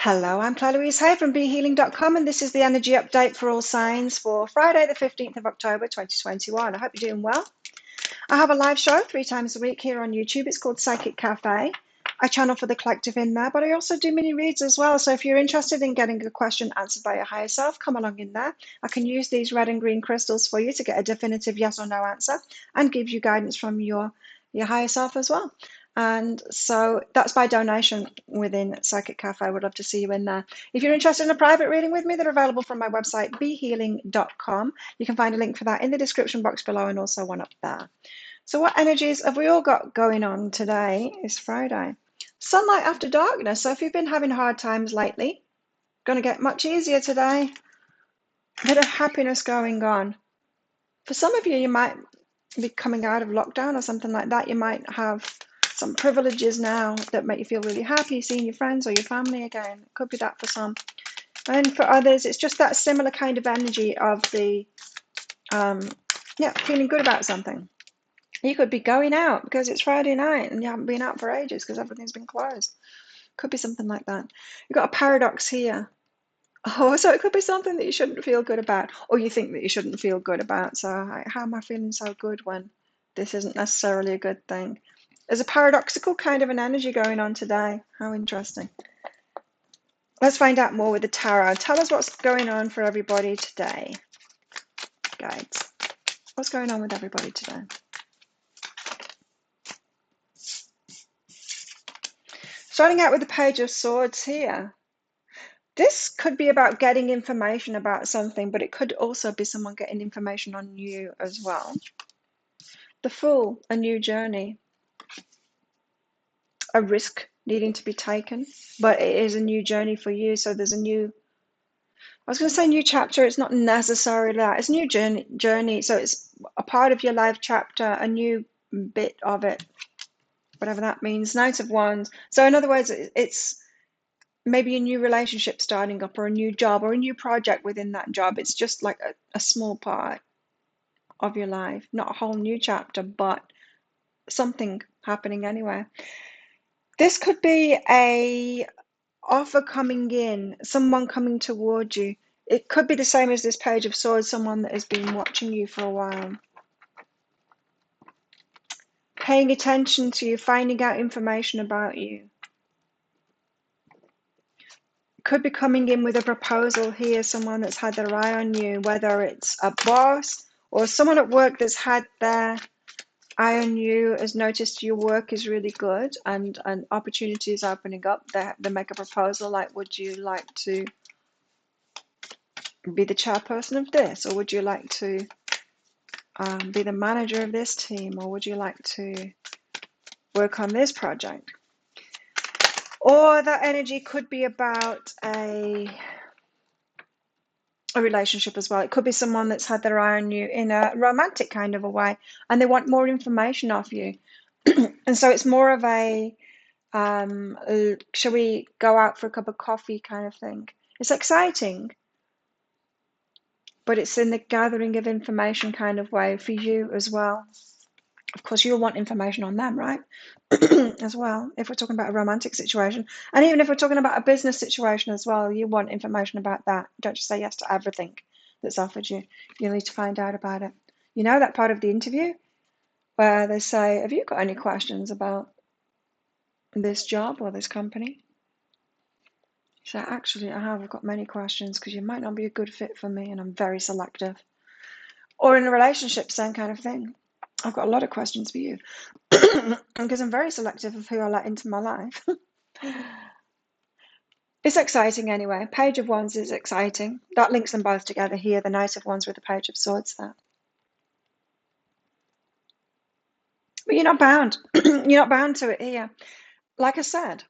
Hello, I'm Claire Louise Hay from BeHealing.com, and this is the energy update for all signs for Friday, the 15th of October, 2021. I hope you're doing well. I have a live show 3 times a week here on YouTube. It's called Psychic Cafe. I channel for the collective in there, but I also do mini reads as well. So if you're interested in getting a question answered by your higher self, come along in there. I can use these red and green crystals for you to get a definitive yes or no answer and give you guidance from your higher self as well. And so that's by donation within Psychic Cafe. I would love to see you in there. If you're interested in a private reading with me, they're available from my website, behealing.com. You can find a link for that in the description box below and also one up there. So what energies have we all got going on today? Is Friday. Sunlight after darkness. So if you've been having hard times lately, going to get much easier today. A bit of happiness going on. For some of you, you might be coming out of lockdown or something like that. You might have some privileges now that make you feel really happy, seeing your friends or your family again. It could be that for some. And for others, it's just that similar kind of energy of the, feeling good about something. You could be going out because it's Friday night and you haven't been out for ages because everything's been closed. Could be something like that. You've got a paradox here. Oh, so it could be something that you shouldn't feel good about, or you think that you shouldn't feel good about. So how am I feeling so good when this isn't necessarily a good thing? There's a paradoxical kind of an energy going on today. How interesting. Let's find out more with the tarot. Tell us what's going on for everybody today. Guides. What's going on with everybody today? Starting out with the Page of Swords here. This could be about getting information about something, but it could also be someone getting information on you as well. The Fool, a new journey. A risk needing to be taken, but it is a new journey for you. So there's a new, I was going to say new chapter. It's not necessarily that. It's a new journey. So it's a part of your life chapter, a new bit of it, whatever that means. Knight of Wands. So in other words, it's maybe a new relationship starting up or a new job or a new project within that job. It's just like a small part of your life, not a whole new chapter, but something happening anyway. This could be a offer coming in, someone coming toward you. It could be the same as this Page of Swords, someone that has been watching you for a while. Paying attention to you, finding out information about you. Could be coming in with a proposal here, someone that's had their eye on you, whether it's a boss or someone at work that's had their eye on you, has noticed your work is really good and an opportunity is opening up. They make a proposal like, would you like to be the chairperson of this, or would you like to be the manager of this team, or would you like to work on this project? Or that energy could be about a relationship as well. It could be someone that's had their eye on you in a romantic kind of a way and they want more information off you. And so it's more of a shall we go out for a cup of coffee kind of thing. It's exciting, but it's in the gathering of information kind of way for you as well. Of course, you'll want information on them, right? As well, if we're talking about a romantic situation. And even if we're talking about a business situation as well, you want information about that. Don't just say yes to everything that's offered you. You need to find out about it. You know that part of the interview where they say, have you got any questions about this job or this company? So actually, I've got many questions because you might not be a good fit for me and I'm very selective. Or in a relationship, same kind of thing. I've got a lot of questions for you because I'm very selective of who I let into my life. It's exciting anyway. Page of Wands is exciting. That links them both together here, the Knight of Wands with the Page of Swords there. But you're not bound. You're not bound to it here. Like I said,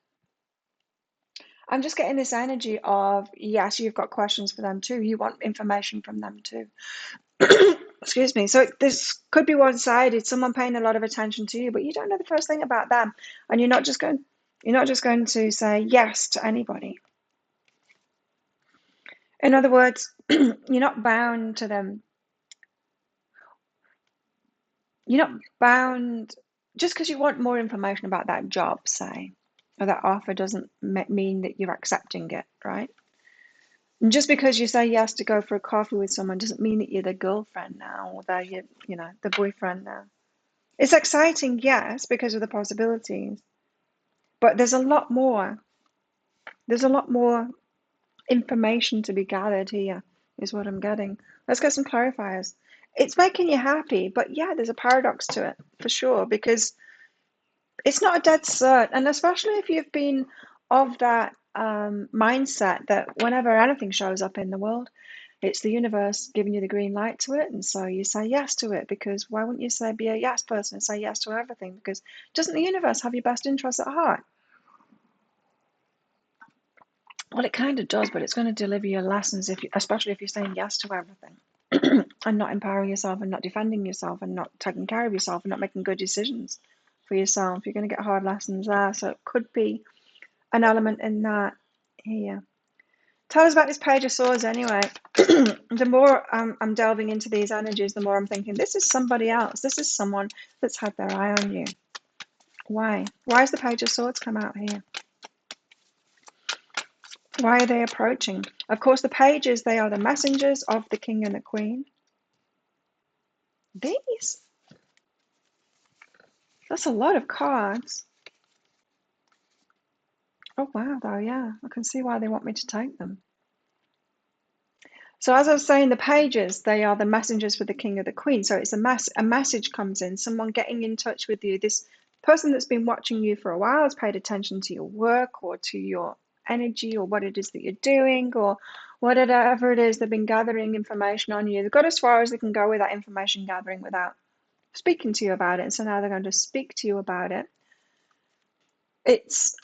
I'm just getting this energy of, yes, you've got questions for them too. You want information from them too. Excuse me. So this could be one-sided, someone paying a lot of attention to you, but you don't know the first thing about them. And you're not just going to say yes to anybody. In other words, you're not bound to them. You're not bound just because you want more information about that job, say. or that offer doesn't mean that you're accepting it, right? And just because you say yes to go for a coffee with someone doesn't mean that you're the girlfriend now, or that you're, the boyfriend now. It's exciting, yes, because of the possibilities, but there's a lot more. There's a lot more information to be gathered here, is what I'm getting. Let's get some clarifiers. It's making you happy, but yeah, there's a paradox to it, for sure, because it's not a dead cert, and especially if you've been of that mindset that whenever anything shows up in the world, it's the universe giving you the green light to it, and so you say yes to it, because why wouldn't you be a yes person and say yes to everything? Because doesn't the universe have your best interests at heart? Well, it kind of does, but it's going to deliver you lessons, especially if you're saying yes to everything and not empowering yourself and not defending yourself and not taking care of yourself and not making good decisions for yourself. You're going to get hard lessons there, so it could be an element in that here. Tell us about this Page of Swords anyway. The more I'm delving into these energies, the more I'm thinking, this is somebody else. This is someone that's had their eye on you. Why? Why has the Page of Swords come out here? Why are they approaching? Of course, the pages, they are the messengers of the king and the queen. These? That's a lot of cards. Oh, wow, though, yeah. I can see why they want me to take them. So as I was saying, the pages, they are the messengers for the king or the queen. So it's a message comes in, someone getting in touch with you. This person that's been watching you for a while has paid attention to your work or to your energy or what it is that you're doing or whatever it is. They've been gathering information on you. They've got as far as they can go with that information gathering without speaking to you about it. So now they're going to speak to you about it. It's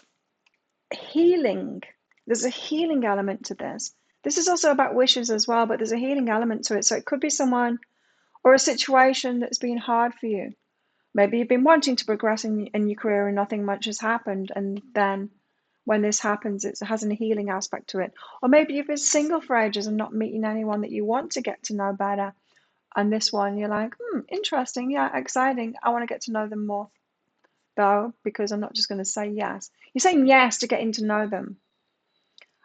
healing. There's a healing element to this. This is also about wishes as well, but there's a healing element to it. So it could be someone or a situation that's been hard for you. Maybe you've been wanting to progress in your career and nothing much has happened. And then when this happens, it has a healing aspect to it. Or maybe you've been single for ages and not meeting anyone that you want to get to know better. And this one, you're like, interesting, yeah, exciting. I want to get to know them more, though, because I'm not just going to say yes. You're saying yes to getting to know them.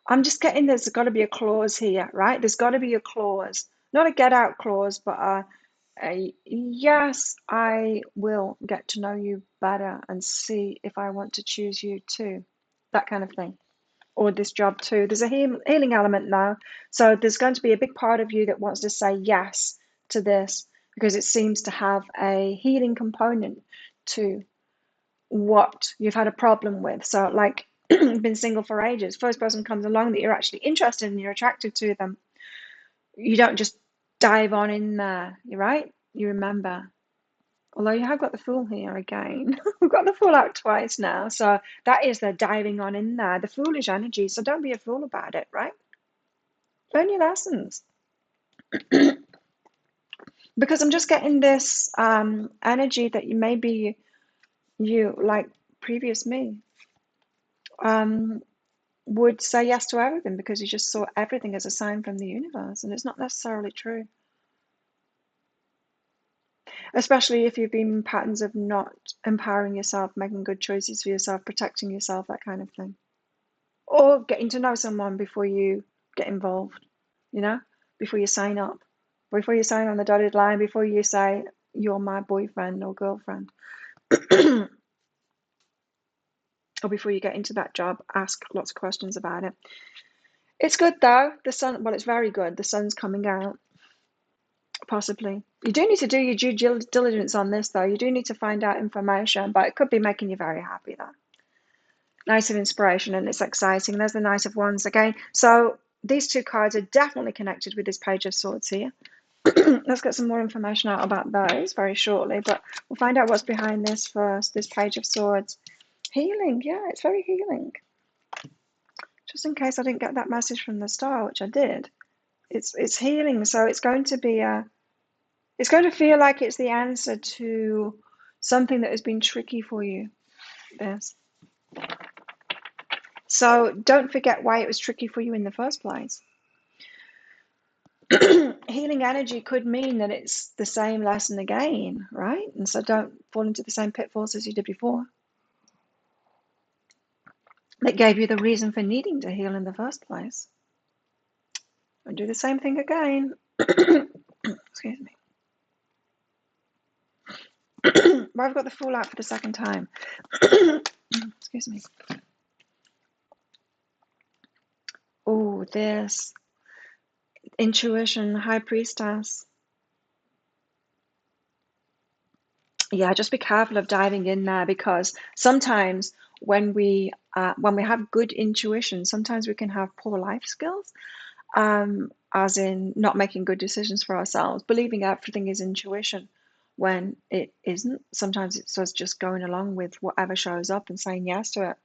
I'm just getting there's got to be a clause here, right? There's got to be a clause, not a get out clause, but a yes, I will get to know you better and see if I want to choose you too, that kind of thing, or this job too. There's a healing element now, so there's going to be a big part of you that wants to say yes to this because it seems to have a healing component to what you've had a problem with. So like you've been single for ages, first person comes along that you're actually interested in, you're attracted to them, you don't just dive on in there, you're right, you remember. Although you have got the Fool here again. We've got the Fool out twice now, so that is the diving on in there, the foolish energy. So don't be a fool about it, right? Learn your lessons. Because I'm just getting this energy that you maybe you like previous me would say yes to everything because you just saw everything as a sign from the universe, and it's not necessarily true. Especially if you've been in patterns of not empowering yourself, making good choices for yourself, protecting yourself, that kind of thing. Or getting to know someone before you get involved, before you sign up, before you sign on the dotted line, before you say, you're my boyfriend or girlfriend. Or before you get into that job, ask lots of questions about it. It's good though. It's very good. The sun's coming out. Possibly. You do need to do your due diligence on this though. You do need to find out information, but it could be making you very happy though. Knight of Inspiration, and it's exciting. There's the Knight of Wands again. So these two cards are definitely connected with this Page of Swords here. Let's get some more information out about those very shortly, but we'll find out what's behind this first, this Page of Swords. Healing, yeah, it's very healing. Just in case I didn't get that message from the star, which I did. It's healing, so it's going to be it's going to feel like it's the answer to something that has been tricky for you. This. So don't forget why it was tricky for you in the first place. Healing energy could mean that it's the same lesson again, right? And so don't fall into the same pitfalls as you did before. that gave you the reason for needing to heal in the first place. And do the same thing again. Excuse me. Well, I've got the Fool out for the second time. Excuse me. Oh, this intuition, High Priestess. Yeah, just be careful of diving in there, because sometimes when we have good intuition, sometimes we can have poor life skills, as in not making good decisions for ourselves, believing everything is intuition when it isn't. Sometimes it's us just going along with whatever shows up and saying yes to it,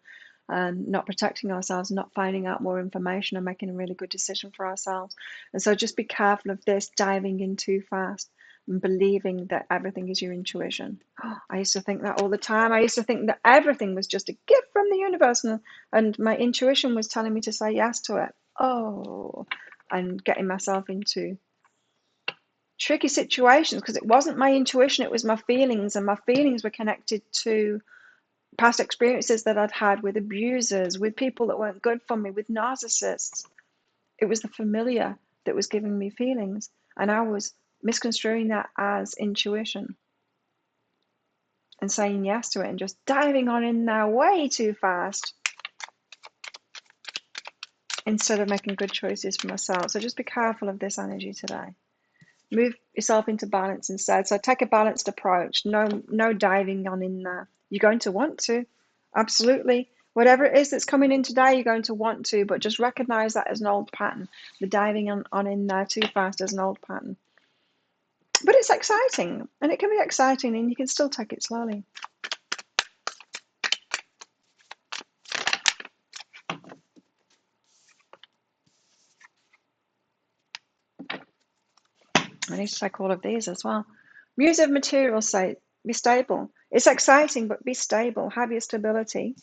and not protecting ourselves, not finding out more information and making a really good decision for ourselves. And so just be careful of this diving in too fast and believing that everything is your intuition. I used to think that all the time. I used to think that everything was just a gift from the universe, and my intuition was telling me to say yes to it. Oh, and getting myself into tricky situations because it wasn't my intuition, it was my feelings, and my feelings were connected to past experiences that I'd had with abusers, with people that weren't good for me, with narcissists. It was the familiar that was giving me feelings, and I was misconstruing that as intuition and saying yes to it and just diving on in there way too fast instead of making good choices for myself. So just be careful of this energy today. Move yourself into balance instead. So take a balanced approach. No diving on in there. You're going to want to, absolutely. Whatever it is that's coming in today, you're going to want to, but just recognize that as an old pattern. The diving on in there too fast is an old pattern. But it's exciting, and it can be exciting, and you can still take it slowly. I need to take all of these as well. Muse of materials say, be stable. It's exciting, but be stable. Have your stability.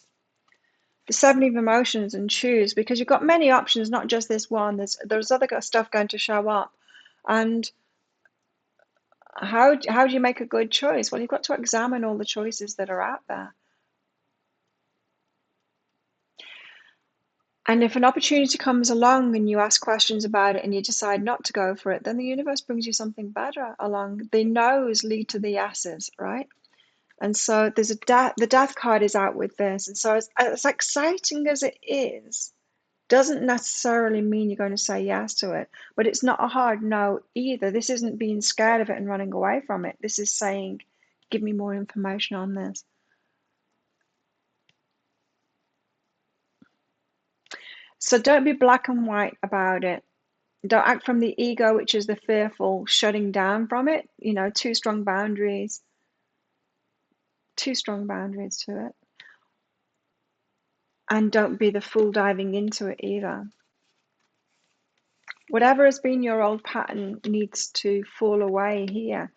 The 7 of emotions, and choose, because you've got many options, not just this one. There's other stuff going to show up. And how do you make a good choice? Well, you've got to examine all the choices that are out there. And if an opportunity comes along and you ask questions about it and you decide not to go for it, then the universe brings you something better along. The no's lead to the yeses, right? And so there's the death card is out with this. And so as exciting as it is, doesn't necessarily mean you're going to say yes to it, but it's not a hard no either. This isn't being scared of it and running away from it. This is saying, give me more information on this. So don't be black and white about it. Don't act from the ego, which is the fearful shutting down from it. Too strong boundaries to it. And don't be the fool diving into it either. Whatever has been your old pattern needs to fall away here.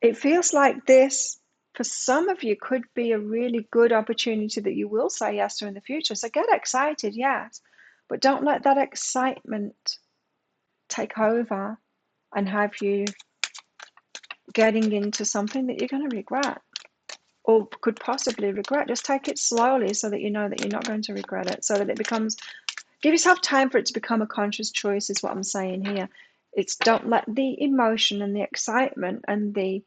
It feels like this, for some of you, could be a really good opportunity that you will say yes to in the future. So get excited, yes, but don't let that excitement take over and have you getting into something that you're going to regret or could possibly regret. Just take it slowly so that you know that you're not going to regret it, so that it becomes, give yourself time for it to become a conscious choice is what I'm saying here. It's don't let the emotion and the excitement and the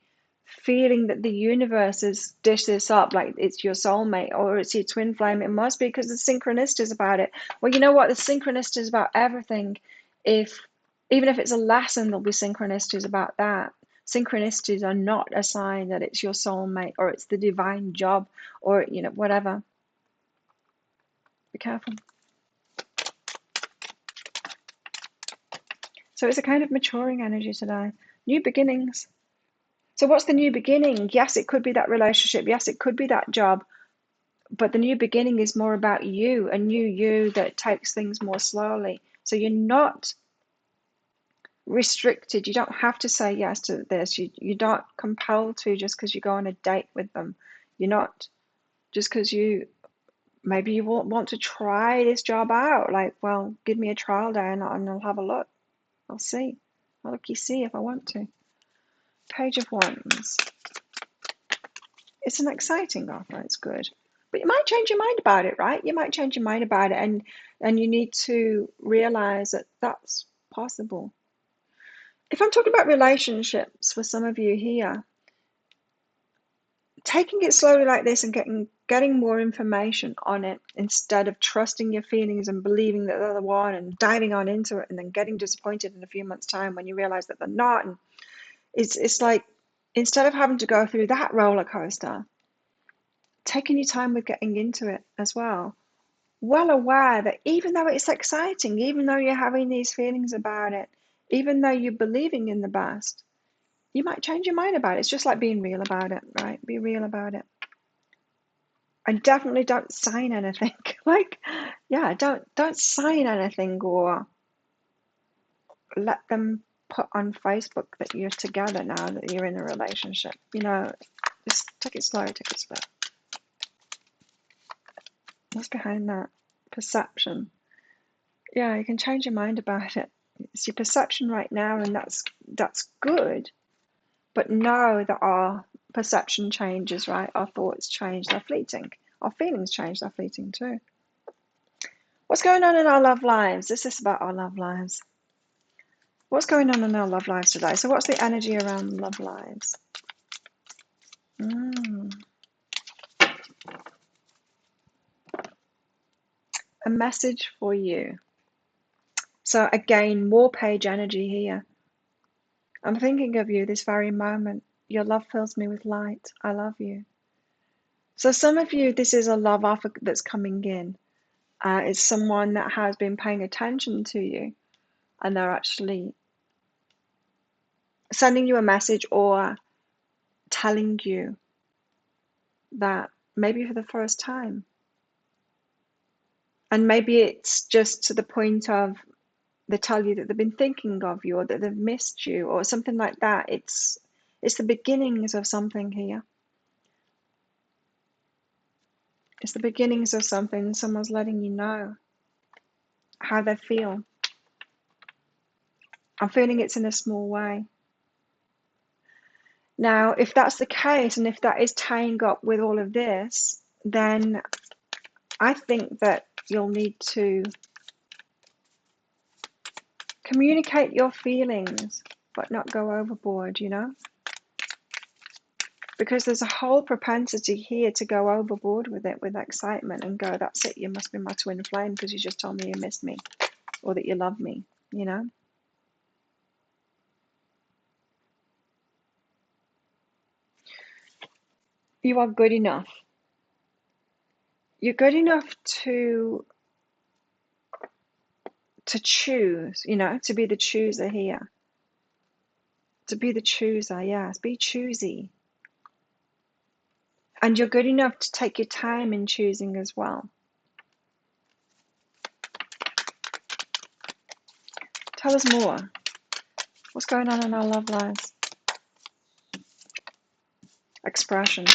feeling that the universe has dished this up like it's your soulmate or it's your twin flame. It must be because the synchronicities about it. Well, you know what? The synchronicities about everything. Even if it's a lesson, there'll be synchronicities about that. Synchronicities are not a sign that it's your soulmate or it's the divine job or whatever. Be careful. So it's a kind of maturing energy today. New beginnings. So what's the new beginning? Yes, it could be that relationship. Yes, it could be that job. But the new beginning is more about you, a new you that takes things more slowly. So you're not restricted. You don't have to say yes to this. You're not compelled to just because you go on a date with them. You're not just because maybe you want to try this job out. Like, well, give me a trial day and I'll have a look. I'll see. I'll look, you see if I want to. Page of Wands. It's an exciting offer. It's good. But you might change your mind about it, right? You might change your mind about it, and you need to realize that that's possible. If I'm talking about relationships for some of you here, taking it slowly like this and getting more information on it instead of trusting your feelings and believing that they're the one and diving on into it and then getting disappointed in a few months' time when you realize that they're not. And it's like, instead of having to go through that roller coaster, taking your time with getting into it as well. Well aware that even though it's exciting, even though you're having these feelings about it, even though you're believing in the best, you might change your mind about it. It's just like being real about it, right? Be real about it. And definitely don't sign anything. Like, yeah, don't sign anything or let them put on Facebook that you're together now, that you're in a relationship. Just take it slow, take it slow. What's behind that? Perception. Yeah, you can change your mind about it. It's your perception right now, and that's good. But know that our perception changes, right? Our thoughts change, they're fleeting. Our feelings change, they're fleeting too. What's going on in our love lives? This is about our love lives. What's going on in our love lives today? So what's the energy around love lives? A message for you. So again, more page energy here. I'm thinking of you this very moment. Your love fills me with light. I love you. So some of you, this is a love offer that's coming in. It's someone that has been paying attention to you, and they're actually sending you a message or telling you that maybe for the first time. And maybe it's just to the point of they tell you that they've been thinking of you or that they've missed you or something like that. It's the beginnings of something here. It's the beginnings of something. Someone's letting you know how they feel. I'm feeling it's in a small way. Now, if that's the case, and if that is tying up with all of this, then I think that you'll need to communicate your feelings, but not go overboard, Because there's a whole propensity here to go overboard with it, with excitement, and go, that's it, you must be my twin flame because you just told me you missed me or that you love me, You are good enough. You're good enough to choose, to be the chooser here. To be the chooser, yes, be choosy. And you're good enough to take your time in choosing as well. Tell us more. What's going on in our love lives? Expression.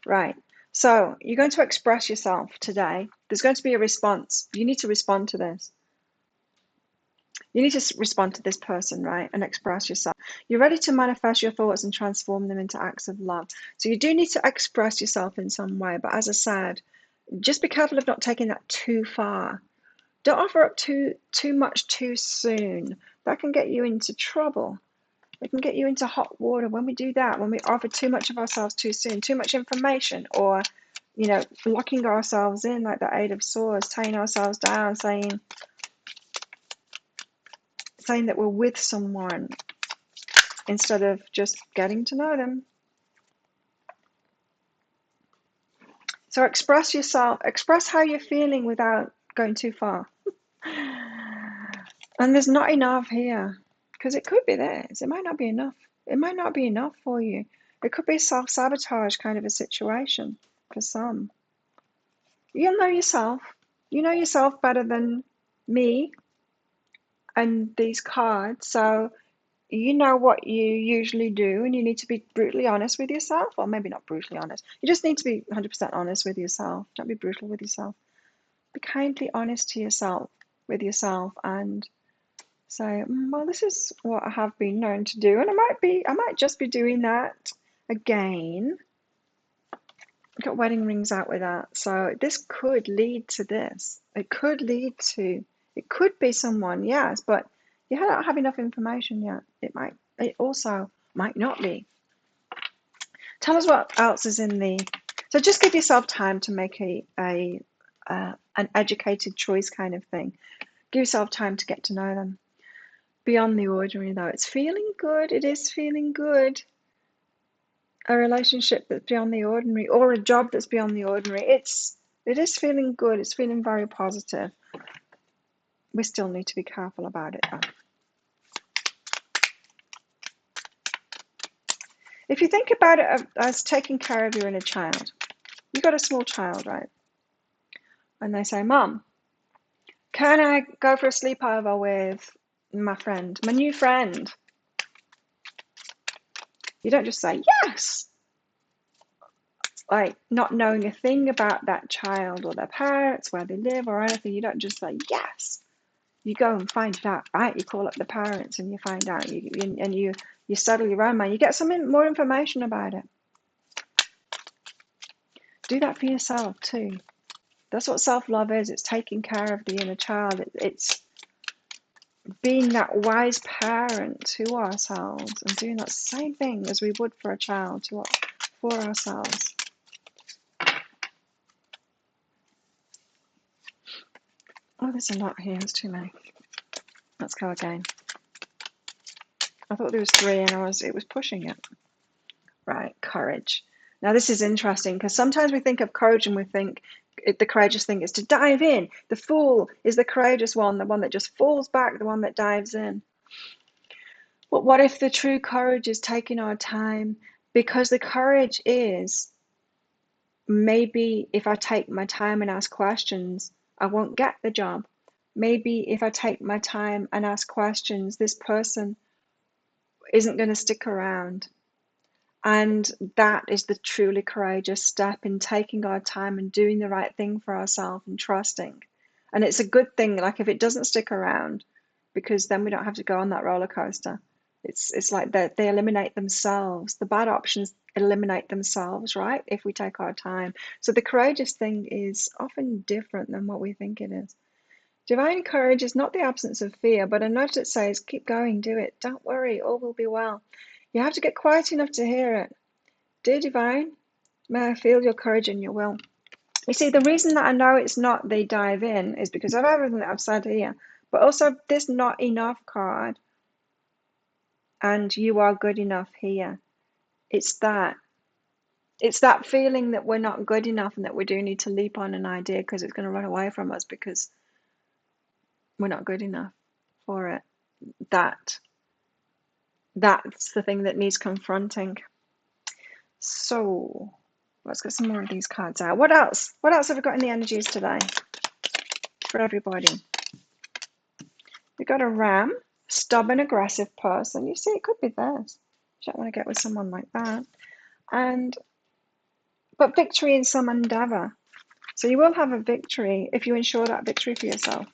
Right. So you're going to express yourself today. There's going to be a response. You need to respond to this. You need to respond to this person, right? And express yourself. You're ready to manifest your thoughts and transform them into acts of love. So you do need to express yourself in some way. But as I said, just be careful of not taking that too far. Don't offer up too much too soon. That can get you into trouble. It can get you into hot water when we do that, when we offer too much of ourselves too soon, too much information, or, locking ourselves in like the Eight of Swords, tying ourselves down, saying that we're with someone instead of just getting to know them. So express yourself, express how you're feeling without going too far. And there's not enough here, because it could be this. It might not be enough. It might not be enough for you. It could be self-sabotage kind of a situation for some. You'll know yourself. You know yourself better than me and these cards. So you know what you usually do, and you need to be brutally honest with yourself. Or maybe not brutally honest. You just need to be 100% honest with yourself. Don't be brutal with yourself. Be kindly honest to yourself, with yourself, and say, well, this is what I have been known to do, and I might just be doing that again. got wedding rings out with that. So this could lead to this. It could lead to, it could be someone, yes, but you don't have enough information yet. It also might not be. Tell us what else is in the, so just give yourself time to make an educated choice kind of thing. Give yourself time to get to know them. Beyond the ordinary though, it's feeling good. It is feeling good. A relationship that's beyond the ordinary, or a job that's beyond the ordinary. It is feeling good. It's feeling very positive. We still need to be careful about it though. If you think about it as taking care of your inner child, you've got a small child, right? And they say, Mom, can I go for a sleepover with my friend, my new friend? You don't just say yes, like not knowing a thing about that child or their parents, where they live or anything. You don't just say yes. You go and find it out, right? You call up the parents and you find out, and you settle your own mind. You get some more information about it. Do that for yourself too. That's what self-love is. It's taking care of the inner child. It's being that wise parent to ourselves and doing that same thing as we would for a child for ourselves. Oh, there's a lot here. There's too many. Let's go again. I thought there was 3 and it was pushing it. Right, courage. Now this is interesting because sometimes we think of courage and we think the courageous thing is to dive in. The fool is the courageous one, the one that just falls back, the one that dives in. But what if the true courage is taking our time? Because the courage is, maybe if I take my time and ask questions, I won't get the job. Maybe if I take my time and ask questions, this person isn't going to stick around. And that is the truly courageous step, in taking our time and doing the right thing for ourselves and trusting. And it's a good thing, like if it doesn't stick around, because then we don't have to go on that roller coaster. It's like they eliminate themselves. The bad options eliminate themselves, right? If we take our time. So the courageous thing is often different than what we think it is. Divine courage is not the absence of fear, but a nudge that says, keep going, do it. Don't worry, all will be well. You have to get quiet enough to hear it. Dear Divine, may I feel your courage and your will. You see, the reason that I know it's not they dive in is because of everything that I've said here, but also this not enough card and you are good enough here. It's that feeling that we're not good enough and that we do need to leap on an idea because it's going to run away from us because we're not good enough for it. That's the thing that needs confronting. So let's get some more of these cards out. What else? What else have we got in the energies today for everybody? We got a ram, stubborn, aggressive person. You see, it could be this. You don't want to get with someone like that. But victory in some endeavor. So you will have a victory if you ensure that victory for yourself.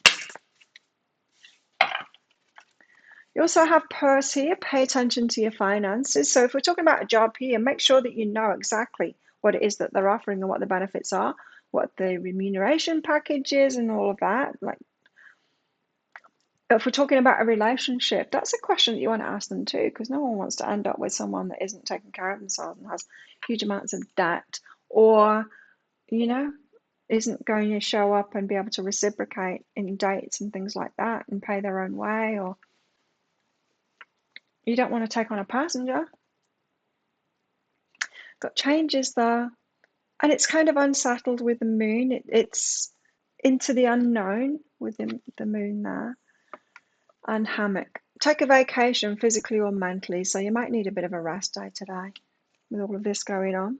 You also have purse here. Pay attention to your finances. So if we're talking about a job here, make sure that you know exactly what it is that they're offering and what the benefits are, what the remuneration package is and all of that. Like, if we're talking about a relationship, that's a question that you want to ask them too, because no one wants to end up with someone that isn't taking care of themselves and has huge amounts of debt, or, isn't going to show up and be able to reciprocate in dates and things like that and pay their own way, or you don't want to take on a passenger. Got changes though, and it's kind of unsettled with the moon. It's into the unknown with the moon there. And hammock. Take a vacation physically or mentally, so you might need a bit of a rest day today with all of this going on.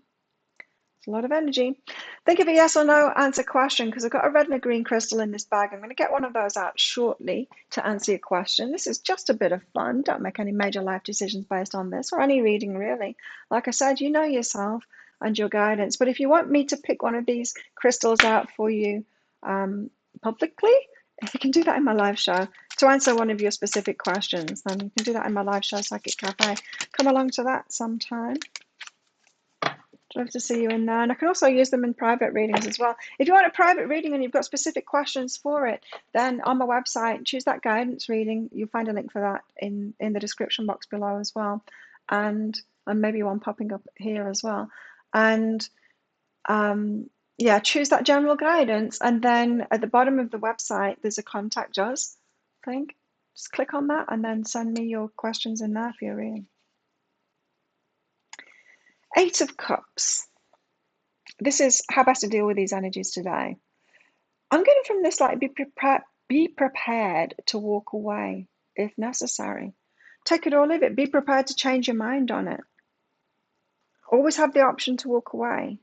It's a lot of energy. Think of a yes or no answer question, because I've got a red and a green crystal in this bag. I'm going to get one of those out shortly to answer your question. This is just a bit of fun. Don't make any major life decisions based on this, or any reading really. Like I said, you know yourself and your guidance. But if you want me to pick one of these crystals out for you publicly, you can do that in my live show to answer one of your specific questions. Then you can do that in my live show, Psychic Cafe. Come along to that sometime. I'd love to see you in there. And I can also use them in private readings as well. If you want a private reading and you've got specific questions for it, then on my website, choose that guidance reading. You'll find a link for that in the description box below as well. And maybe one popping up here as well. And yeah, choose that general guidance. And then at the bottom of the website, there's a contact us thing. Just click on that and then send me your questions in there for your reading. 8 of Cups. This is how best to deal with these energies today. I'm getting from this, like, be prepared to walk away if necessary. Take it or leave it. Be prepared to change your mind on it. Always have the option to walk away.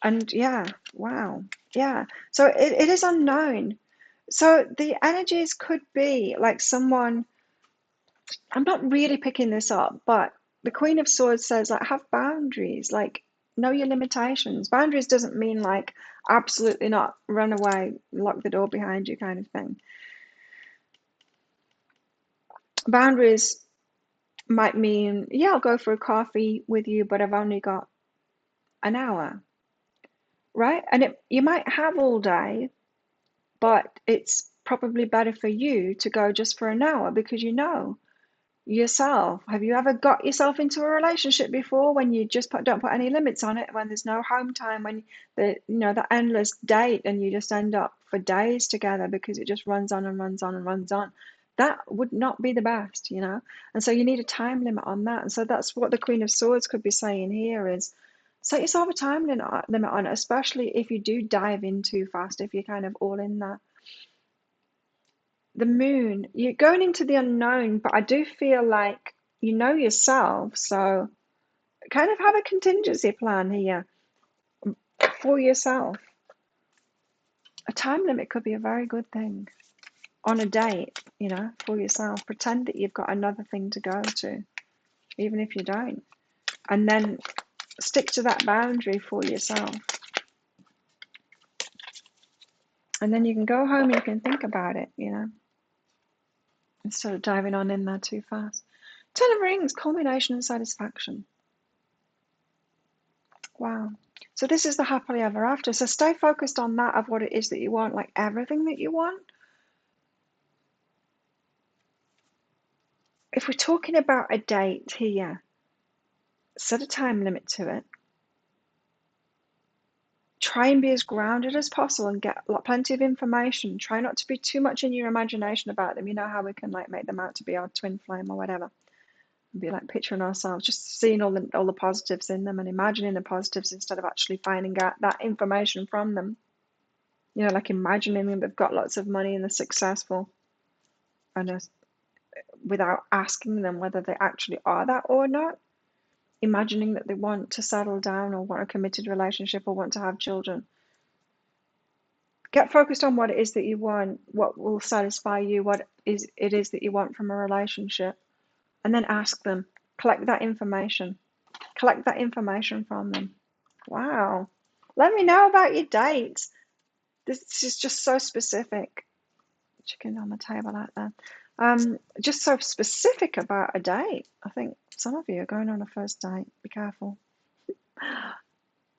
And yeah, wow. Yeah. So it is unknown. So the energies could be like someone, I'm not really picking this up, but the Queen of Swords says, like, have boundaries, like, know your limitations. Boundaries doesn't mean like absolutely not, run away, lock the door behind you kind of thing. Boundaries might mean, yeah, I'll go for a coffee with you, but I've only got an hour, right? And you might have all day, but it's probably better for you to go just for an hour because you know yourself. Have you ever got yourself into a relationship before when you just don't put any limits on it, when there's no home time, when the endless date and you just end up for days together because it just runs on and runs on and runs on? That would not be the best, and so you need a time limit on that. And so that's what the Queen of Swords could be saying here is set yourself a time limit on it, especially if you do dive in too fast, if you're kind of all in there. The Moon, you're going into the unknown, but I do feel like you know yourself, so kind of have a contingency plan here for yourself. A time limit could be a very good thing on a date, for yourself. Pretend that you've got another thing to go to, even if you don't, and then stick to that boundary for yourself. And then you can go home and you can think about it, instead of diving on in there too fast. 10 of Rings, culmination and satisfaction. Wow. So this is the happily ever after. So stay focused on that, of what it is that you want, like everything that you want. If we're talking about a date here, set a time limit to it. Try and be as grounded as possible and get plenty of information. Try not to be too much in your imagination about them. You know how we can like make them out to be our twin flame or whatever. And be like picturing ourselves, just seeing all the positives in them and imagining the positives instead of actually finding out that information from them. Like imagining them, they've got lots of money and they're successful, and without asking them whether they actually are that or not. Imagining that they want to settle down or want a committed relationship or want to have children. Get focused on what it is that you want, what will satisfy you, what it is that you want from a relationship, and then ask them. Collect that information from them. Wow. Let me know about your dates. This is just so specific. Chicken on the table out there. Just so specific about a date. I think some of you are going on a first date. Be careful.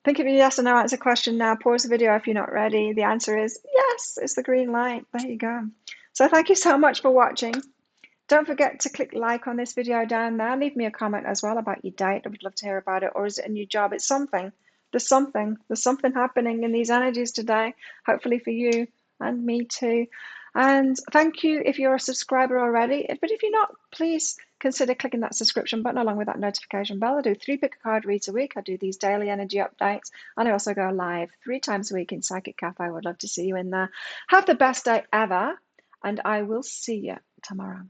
Think of your yes or no answer question now. Pause the video if you're not ready. The answer is yes. It's the green light. There you go. So thank you so much for watching. Don't forget to click like on this video down there. Leave me a comment as well about your date. I would love to hear about it. Or is it a new job? It's something. There's something happening in these energies today, hopefully for you and me too. And thank you if you're a subscriber already. But if you're not, please consider clicking that subscription button along with that notification bell. I do 3 pick a card reads a week. I do these daily energy updates. And I also go live 3 times a week in Psychic Cafe. I would love to see you in there. Have the best day ever. And I will see you tomorrow.